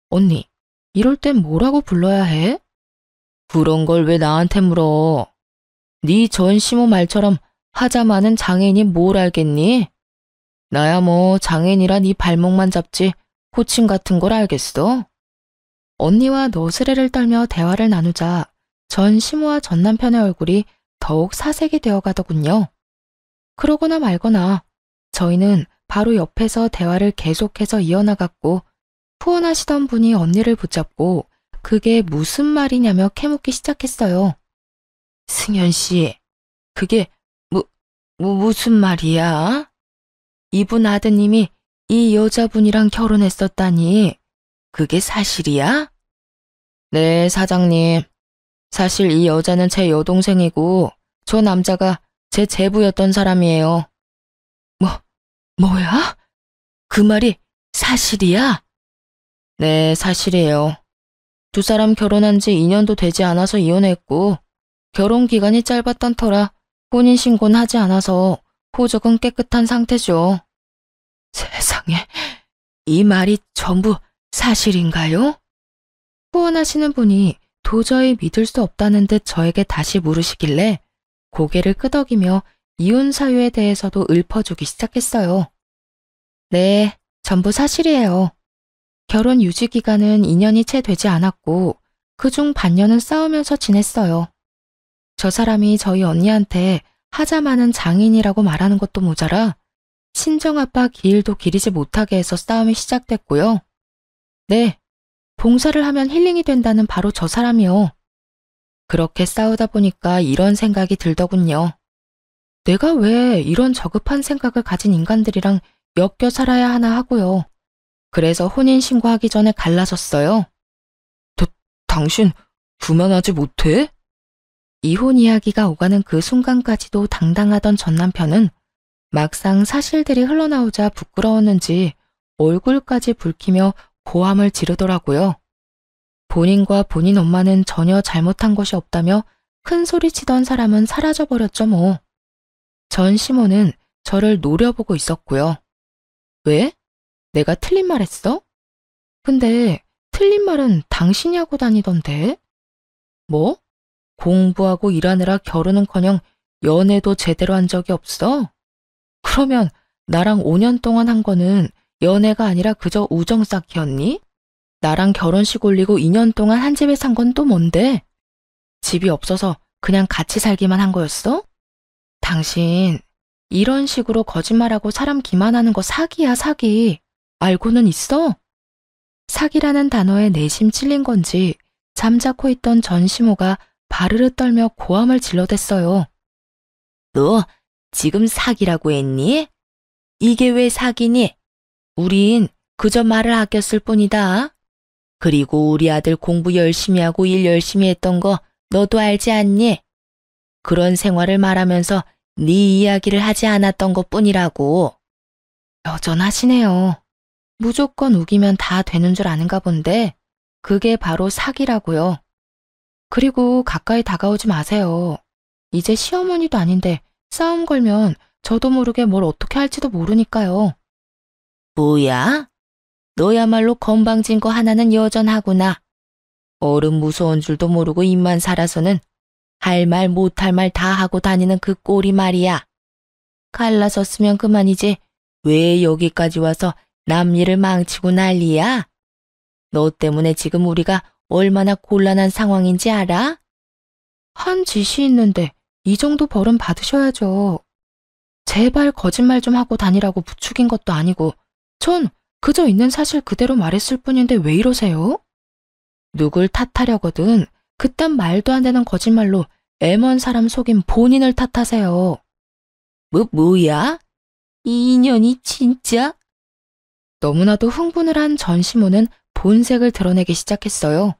언니, 이럴 땐 뭐라고 불러야 해? 그런 걸 왜 나한테 물어? 네 전시모 말처럼 하자 많은 장애인이 뭘 알겠니? 나야 뭐 장애인이라 네 발목만 잡지 호칭 같은 걸 알겠어? 언니와 너스레를 떨며 대화를 나누자 전 시모와 전 남편의 얼굴이 더욱 사색이 되어 가더군요. 그러거나 말거나 저희는 바로 옆에서 대화를 계속해서 이어나갔고 후원하시던 분이 언니를 붙잡고 그게 무슨 말이냐며 캐묻기 시작했어요. 승현 씨, 그게 무슨 말이야? 이분 아드님이 이 여자분이랑 결혼했었다니 그게 사실이야? 네, 사장님. 사실 이 여자는 제 여동생이고 저 남자가 제 제부였던 사람이에요. 뭐야? 그 말이 사실이야? 네, 사실이에요. 두 사람 결혼한 지 2년도 되지 않아서 이혼했고 결혼 기간이 짧았던 터라 혼인신고는 하지 않아서 호적은 깨끗한 상태죠. 세상에, 이 말이 전부 사실인가요? 후원하시는 분이 도저히 믿을 수 없다는 듯 저에게 다시 물으시길래 고개를 끄덕이며 이혼 사유에 대해서도 읊어주기 시작했어요. 네, 전부 사실이에요. 결혼 유지 기간은 2년이 채 되지 않았고 그중 반년은 싸우면서 지냈어요. 저 사람이 저희 언니한테 하자 많은 장인이라고 말하는 것도 모자라 친정아빠 기일도 기리지 못하게 해서 싸움이 시작됐고요. 네, 봉사를 하면 힐링이 된다는 바로 저 사람이요. 그렇게 싸우다 보니까 이런 생각이 들더군요. 내가 왜 이런 저급한 생각을 가진 인간들이랑 엮여 살아야 하나 하고요. 그래서 혼인신고하기 전에 갈라섰어요. 당신 그만하지 못해? 이혼 이야기가 오가는 그 순간까지도 당당하던 전 남편은 막상 사실들이 흘러나오자 부끄러웠는지 얼굴까지 붉히며 고함을 지르더라고요. 본인과 본인 엄마는 전혀 잘못한 것이 없다며 큰 소리치던 사람은 사라져버렸죠 뭐. 전 시모는 저를 노려보고 있었고요. 왜? 내가 틀린 말 했어? 근데 틀린 말은 당신이 하고 다니던데? 뭐? 공부하고 일하느라 결혼은커녕 연애도 제대로 한 적이 없어? 그러면 나랑 5년 동안 한 거는 연애가 아니라 그저 우정 쌓기였니? 나랑 결혼식 올리고 2년 동안 한 집에 산 건 또 뭔데? 집이 없어서 그냥 같이 살기만 한 거였어? 당신 이런 식으로 거짓말하고 사람 기만하는 거 사기야, 사기. 알고는 있어? 사기라는 단어에 내심 찔린 건지 잠자코 있던 전시모가 바르르 떨며 고함을 질러댔어요. 너 지금 사기라고 했니? 이게 왜 사기니? 우린 그저 말을 아꼈을 뿐이다. 그리고 우리 아들 공부 열심히 하고 일 열심히 했던 거 너도 알지 않니? 그런 생활을 말하면서 네 이야기를 하지 않았던 것뿐이라고. 여전하시네요. 무조건 우기면 다 되는 줄 아는가 본데 그게 바로 사기라고요. 그리고 가까이 다가오지 마세요. 이제 시어머니도 아닌데 싸움 걸면 저도 모르게 뭘 어떻게 할지도 모르니까요. 뭐야? 너야말로 건방진 거 하나는 여전하구나. 어른 무서운 줄도 모르고 입만 살아서는 할 말 못할 말 다 하고 다니는 그 꼴이 말이야. 갈라섰으면 그만이지 왜 여기까지 와서 남 일을 망치고 난리야? 너 때문에 지금 우리가 얼마나 곤란한 상황인지 알아? 한 짓이 있는데 이 정도 벌은 받으셔야죠. 제발 거짓말 좀 하고 다니라고 부추긴 것도 아니고 전 그저 있는 사실 그대로 말했을 뿐인데 왜 이러세요? 누굴 탓하려거든 그딴 말도 안 되는 거짓말로 애먼 사람 속인 본인을 탓하세요. 뭐야? 이 인연이 진짜? 너무나도 흥분을 한 전시모는 본색을 드러내기 시작했어요.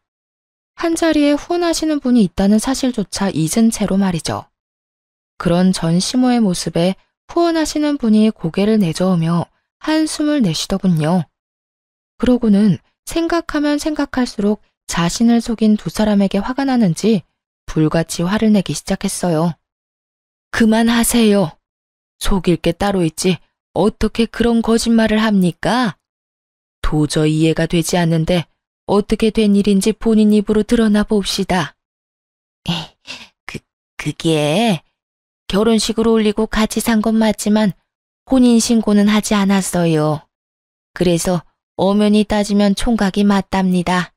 한자리에 후원하시는 분이 있다는 사실조차 잊은 채로 말이죠. 그런 전시모의 모습에 후원하시는 분이 고개를 내저으며 한숨을 내쉬더군요. 그러고는 생각하면 생각할수록 자신을 속인 두 사람에게 화가 나는지 불같이 화를 내기 시작했어요. 그만하세요. 속일 게 따로 있지 어떻게 그런 거짓말을 합니까? 도저히 이해가 되지 않는데 어떻게 된 일인지 본인 입으로 드러나 봅시다. 그게 결혼식을 올리고 같이 산 건 맞지만 혼인신고는 하지 않았어요. 그래서 엄연히 따지면 총각이 맞답니다.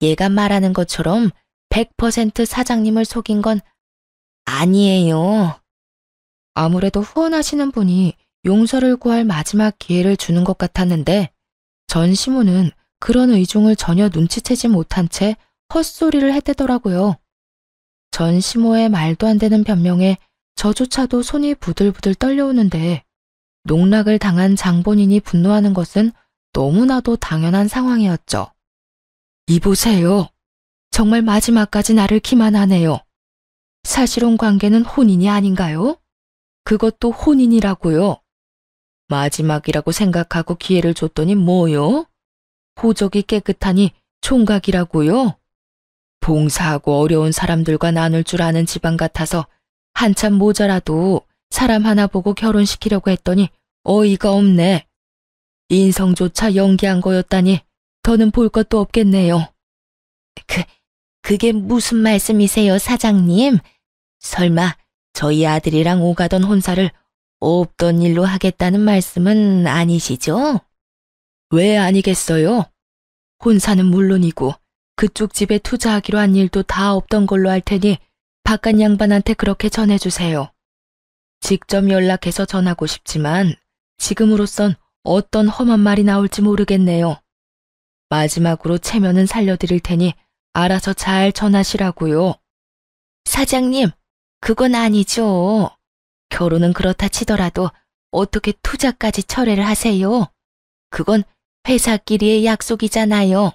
얘가 말하는 것처럼 100% 사장님을 속인 건 아니에요. 아무래도 후원하시는 분이 용서를 구할 마지막 기회를 주는 것 같았는데 전시모는 그런 의중을 전혀 눈치채지 못한 채 헛소리를 했대더라고요. 전시모의 말도 안 되는 변명에 저조차도 손이 부들부들 떨려오는데 농락을 당한 장본인이 분노하는 것은 너무나도 당연한 상황이었죠. 이보세요. 정말 마지막까지 나를 기만하네요. 사실혼 관계는 혼인이 아닌가요? 그것도 혼인이라고요. 마지막이라고 생각하고 기회를 줬더니 뭐요? 호적이 깨끗하니 총각이라고요? 봉사하고 어려운 사람들과 나눌 줄 아는 집안 같아서 한참 모자라도 사람 하나 보고 결혼시키려고 했더니 어이가 없네. 인성조차 연기한 거였다니 더는 볼 것도 없겠네요. 그게 무슨 말씀이세요, 사장님? 설마 저희 아들이랑 오가던 혼사를 없던 일로 하겠다는 말씀은 아니시죠? 왜 아니겠어요? 혼사는 물론이고 그쪽 집에 투자하기로 한 일도 다 없던 걸로 알 테니 바깥 양반한테 그렇게 전해주세요. 직접 연락해서 전하고 싶지만 지금으로선 어떤 험한 말이 나올지 모르겠네요. 마지막으로 체면은 살려드릴 테니 알아서 잘 전하시라고요. 사장님, 그건 아니죠. 결혼은 그렇다 치더라도 어떻게 투자까지 철회를 하세요? 그건 회사끼리의 약속이잖아요.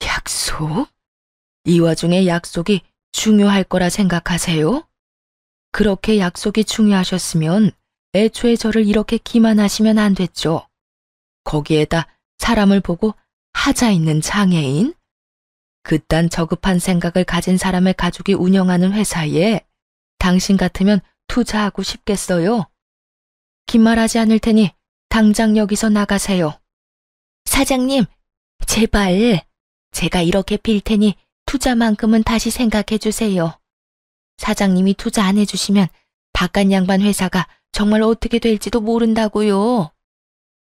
약속? 이 와중에 약속이 중요할 거라 생각하세요? 그렇게 약속이 중요하셨으면 애초에 저를 이렇게 기만하시면 안 됐죠. 거기에다 사람을 보고 하자 있는 장애인? 그딴 저급한 생각을 가진 사람의 가족이 운영하는 회사에 당신 같으면 투자하고 싶겠어요? 긴 말하지 않을 테니 당장 여기서 나가세요. 사장님, 제발 제가 이렇게 빌 테니 투자만큼은 다시 생각해 주세요. 사장님이 투자 안 해주시면 바깥 양반 회사가 정말 어떻게 될지도 모른다고요.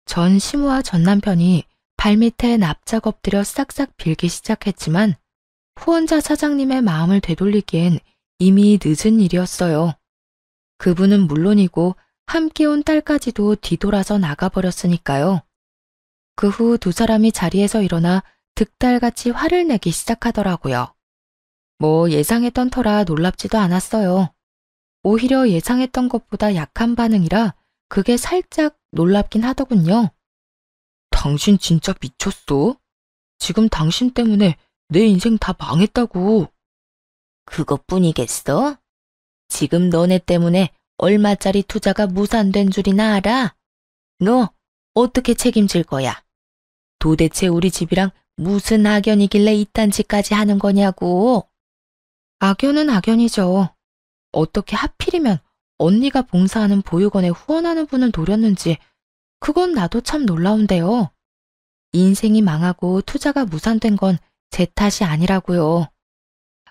전 시모와 전 남편이 발밑에 납작 엎드려 싹싹 빌기 시작했지만 후원자 사장님의 마음을 되돌리기엔 이미 늦은 일이었어요. 그분은 물론이고 함께 온 딸까지도 뒤돌아서 나가버렸으니까요. 그 후 두 사람이 자리에서 일어나 득달같이 화를 내기 시작하더라고요. 뭐 예상했던 터라 놀랍지도 않았어요. 오히려 예상했던 것보다 약한 반응이라 그게 살짝 놀랍긴 하더군요. 당신 진짜 미쳤어? 지금 당신 때문에 내 인생 다 망했다고. 그것뿐이겠어? 지금 너네 때문에 얼마짜리 투자가 무산된 줄이나 알아? 너 어떻게 책임질 거야? 도대체 우리 집이랑 무슨 악연이길래 이딴 짓까지 하는 거냐고. 악연은 악연이죠. 어떻게 하필이면 언니가 봉사하는 보육원에 후원하는 분을 노렸는지 그건 나도 참 놀라운데요. 인생이 망하고 투자가 무산된 건 제 탓이 아니라고요.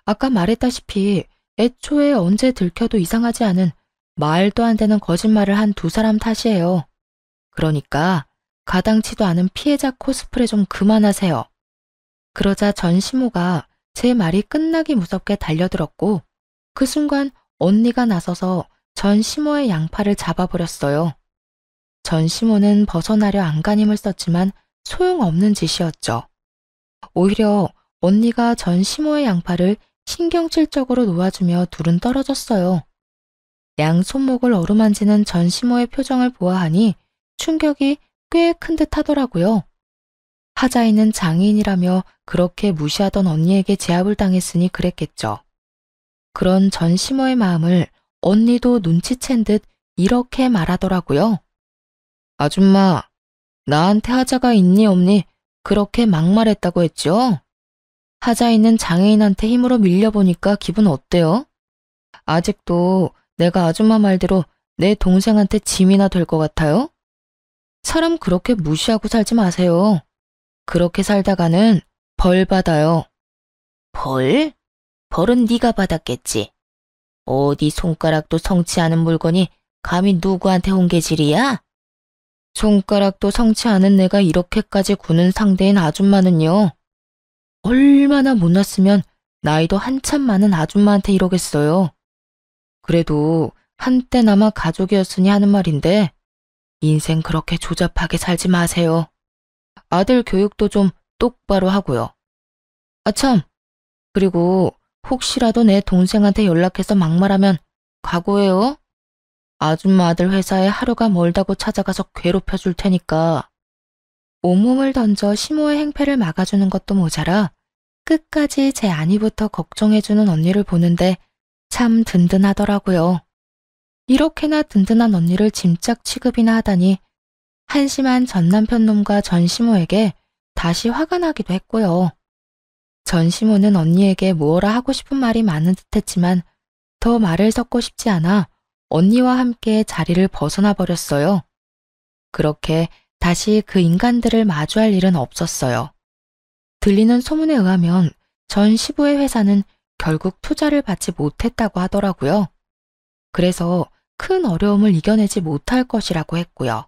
아까 말했다시피 애초에 언제 들켜도 이상하지 않은 말도 안 되는 거짓말을 한 두 사람 탓이에요. 그러니까 가당치도 않은 피해자 코스프레 좀 그만하세요. 그러자 전시모가 제 말이 끝나기 무섭게 달려들었고 그 순간 언니가 나서서 전 시모의 양팔을 잡아버렸어요. 전 시모는 벗어나려 안간힘을 썼지만 소용없는 짓이었죠. 오히려 언니가 전 시모의 양팔을 신경질적으로 놓아주며 둘은 떨어졌어요. 양 손목을 어루만지는 전 시모의 표정을 보아하니 충격이 꽤 큰 듯 하더라고요. 하자이는 장애인이라며 그렇게 무시하던 언니에게 제압을 당했으니 그랬겠죠. 그런 전 시모의 마음을 언니도 눈치챈 듯 이렇게 말하더라고요. 아줌마, 나한테 하자가 있니 없니 그렇게 막말했다고 했죠? 하자이는 장애인한테 힘으로 밀려보니까 기분 어때요? 아직도 내가 아줌마 말대로 내 동생한테 짐이나 될 것 같아요? 사람 그렇게 무시하고 살지 마세요. 그렇게 살다가는 벌 받아요. 벌? 벌은 네가 받았겠지. 어디 손가락도 성치 않은 물건이 감히 누구한테 홍계질이야? 손가락도 성치 않은 내가 이렇게까지 구는 상대인 아줌마는요. 얼마나 못났으면 나이도 한참 많은 아줌마한테 이러겠어요. 그래도 한때나마 가족이었으니 하는 말인데 인생 그렇게 조잡하게 살지 마세요. 아들 교육도 좀 똑바로 하고요. 아참, 그리고 혹시라도 내 동생한테 연락해서 막말하면 각오해요. 아줌마 아들 회사에 하루가 멀다고 찾아가서 괴롭혀 줄 테니까. 온몸을 던져 시모의 행패를 막아주는 것도 모자라 끝까지 제 안위부터 걱정해주는 언니를 보는데 참 든든하더라고요. 이렇게나 든든한 언니를 짐짝 취급이나 하다니 한심한 전 남편 놈과 전 시모에게 다시 화가 나기도 했고요. 전 시모는 언니에게 뭐라 하고 싶은 말이 많은 듯했지만 더 말을 섞고 싶지 않아 언니와 함께 자리를 벗어나 버렸어요. 그렇게 다시 그 인간들을 마주할 일은 없었어요. 들리는 소문에 의하면 전 시부의 회사는 결국 투자를 받지 못했다고 하더라고요. 그래서 큰 어려움을 이겨내지 못할 것이라고 했고요.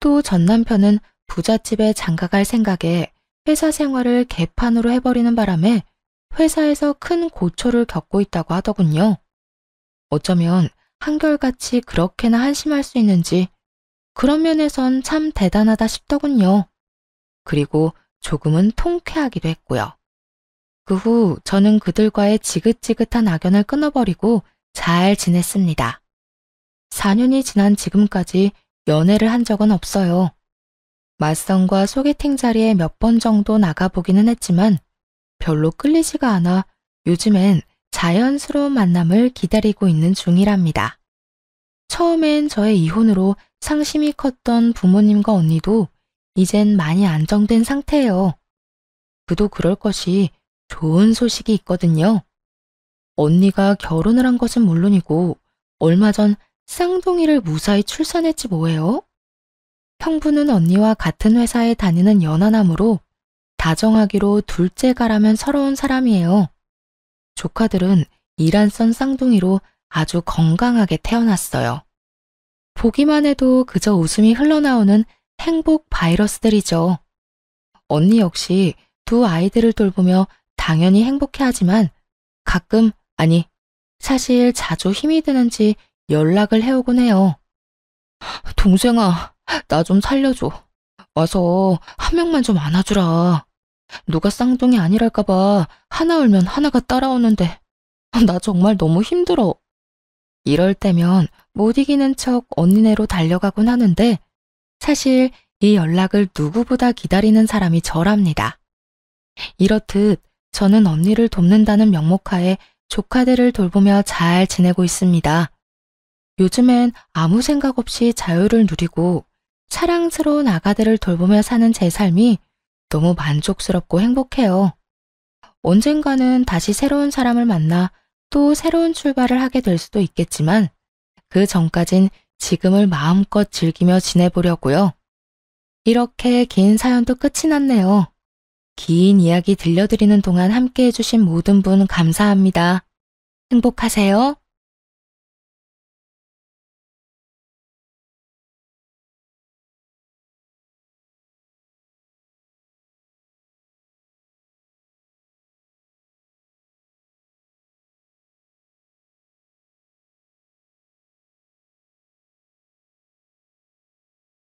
또 전 남편은 부잣집에 장가갈 생각에 회사 생활을 개판으로 해버리는 바람에 회사에서 큰 고초를 겪고 있다고 하더군요. 어쩌면 한결같이 그렇게나 한심할 수 있는지 그런 면에선 참 대단하다 싶더군요. 그리고 조금은 통쾌하기도 했고요. 그 후 저는 그들과의 지긋지긋한 악연을 끊어버리고 잘 지냈습니다. 4년이 지난 지금까지 연애를 한 적은 없어요. 맞선과 소개팅 자리에 몇 번 정도 나가보기는 했지만 별로 끌리지가 않아 요즘엔 자연스러운 만남을 기다리고 있는 중이랍니다. 처음엔 저의 이혼으로 상심이 컸던 부모님과 언니도 이젠 많이 안정된 상태예요. 그도 그럴 것이 좋은 소식이 있거든요. 언니가 결혼을 한 것은 물론이고 얼마 전 쌍둥이를 무사히 출산했지 뭐예요? 형부는 언니와 같은 회사에 다니는 연하남으로 다정하기로 둘째가라면 서러운 사람이에요. 조카들은 이란선 쌍둥이로 아주 건강하게 태어났어요. 보기만 해도 그저 웃음이 흘러나오는 행복 바이러스들이죠. 언니 역시 두 아이들을 돌보며 당연히 행복해하지만 가끔, 아니 사실 자주 힘이 드는지 연락을 해오곤 해요. 동생아, 나 좀 살려줘. 와서 한 명만 좀 안아주라. 누가 쌍둥이 아니랄까봐 하나 울면 하나가 따라오는데 나 정말 너무 힘들어. 이럴 때면 못 이기는 척 언니네로 달려가곤 하는데 사실 이 연락을 누구보다 기다리는 사람이 저랍니다. 이렇듯 저는 언니를 돕는다는 명목하에 조카들을 돌보며 잘 지내고 있습니다. 요즘엔 아무 생각 없이 자유를 누리고 사랑스러운 아가들을 돌보며 사는 제 삶이 너무 만족스럽고 행복해요. 언젠가는 다시 새로운 사람을 만나 또 새로운 출발을 하게 될 수도 있겠지만 그 전까진 지금을 마음껏 즐기며 지내보려고요. 이렇게 긴 사연도 끝이 났네요. 긴 이야기 들려드리는 동안 함께 해주신 모든 분 감사합니다. 행복하세요.